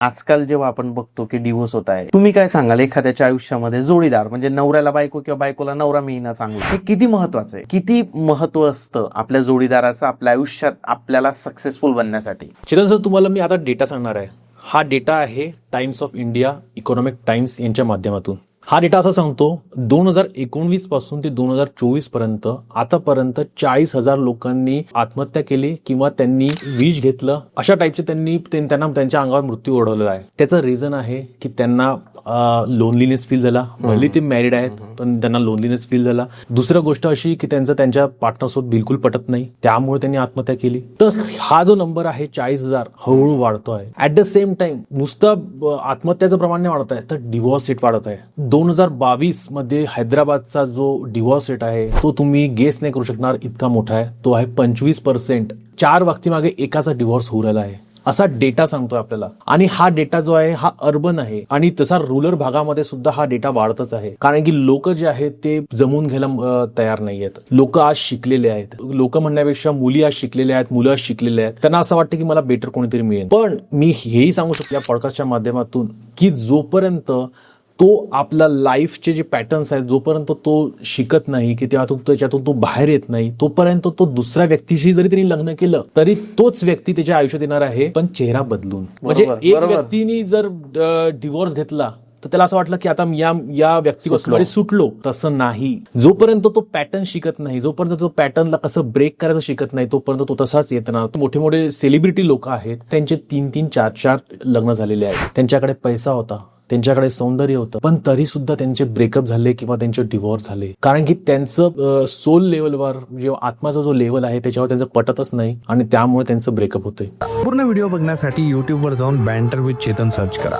आजकाल जेव्हा आपण बघतो की डिव्होर्स होत आहे, तुम्ही काय सांगाल एखाद्याच्या आयुष्यामध्ये जोडीदार म्हणजे नवऱ्याला बायको किंवा बायकोला नवरा मिळणं चांगलं, हे किती महत्वाचं आहे? किती महत्व असतं आपल्या जोडीदाराचं आपल्या आयुष्यात आपल्याला सक्सेसफुल बनण्यासाठी? चेतन सर, तुम्हाला मी आता डेटा सांगणार आहे. हा डेटा आहे times of India, economic times यांच्या माध्यमातून. हा डेटा असं सांगतो 2019 पासून ते 2024 पर्यंत आतापर्यंत 40,000 लोकांनी आत्महत्या केली किंवा त्यांनी विष घेतलं. अशा टाईपचे त्यांना त्यांच्या अंगावर मृत्यू ओढवलेला आहे. त्याचं रिझन आहे की त्यांना लोनलीनेस फील झाला. भले ते मॅरिड आहेत पण त्यांना लोनलीनेस फील झाला. दुसरी गोष्ट अशी की त्यांच्या पार्टनरसोबत बिलकुल पटत नाही, त्यामुळे त्यांनी आत्महत्या केली. तर हा जो नंबर आहे 40,000 हळूहळू वाढतो आहे. ऍट द सेम टाइम नुसतं आत्महत्याचं प्रमाण नाही वाढत आहे, तर डिव्होर्स रेट वाढत आहे. 2022 मध्ये हैदराबादचा जो डिव्होर्स रेट आहे तो तुम्ही गेस नाही करू शकणार, इतका मोठा आहे. तो आहे 25%. 4 व्यक्तीमागे एकाचा डिव्होर्स होऊ राहिला आहे, असा डेटा सांगतोय आपल्याला. आणि हा डेटा जो आहे हा अर्बन आहे आणि तसा रुरल भागामध्ये सुद्धा हा डेटा वाढतच आहे. कारण की लोक जे आहेत ते जमून घ्यायला तयार नाही आहेत. लोक आज शिकलेले आहेत. लोक म्हणण्यापेक्षा मुली आज शिकलेल्या आहेत, मुलं आज शिकलेले आहेत. त्यांना असं वाटतं की मला बेटर कोणीतरी मिळेल. पण मी हेही सांगू शकतो या पॉडकास्टच्या माध्यमातून की जोपर्यंत तो आपला लाईफचे जे पॅटर्न्स आहेत जोपर्यंत तो शिकत नाही की त्याच्यातून तो बाहेर येत नाही, तोपर्यंत तो दुसऱ्या व्यक्तीशी जरी त्यांनी लग्न केलं तरी तोच व्यक्ती त्याच्या आयुष्यात येणार आहे, पण चेहरा बदलून. म्हणजे एक व्यक्तीने जर डिव्होर्स घेतला तर त्याला असं वाटलं की आता या व्यक्तीपासून सुटलो. तसं नाही. जोपर्यंत तो पॅटर्न शिकत नाही, जोपर्यंत तो पॅटर्नला कसं ब्रेक करायचं शिकत नाही, तोपर्यंत तो तसाच येत ना. मोठे मोठे सेलिब्रिटी लोक आहेत, त्यांचे 3-3, 4-4 लग्न झालेले आहेत. त्यांच्याकडे पैसा होता, त्यांच्याकडे सौंदर्य होतं, पण तरी सुद्धा त्यांचे ब्रेकअप झाले किंवा त्यांचे डिव्होर्स झाले. कारण की त्यांचं सोल लेवलवर जेव्हा आत्माचा जो लेवल आहे त्याच्यावर त्यांचं पटतच नाही आणि त्यामुळे त्यांचं ब्रेकअप होतंय. पूर्ण व्हिडिओ बघण्यासाठी YouTube वर जाऊन बँटर विथ चेतन सर्च करा.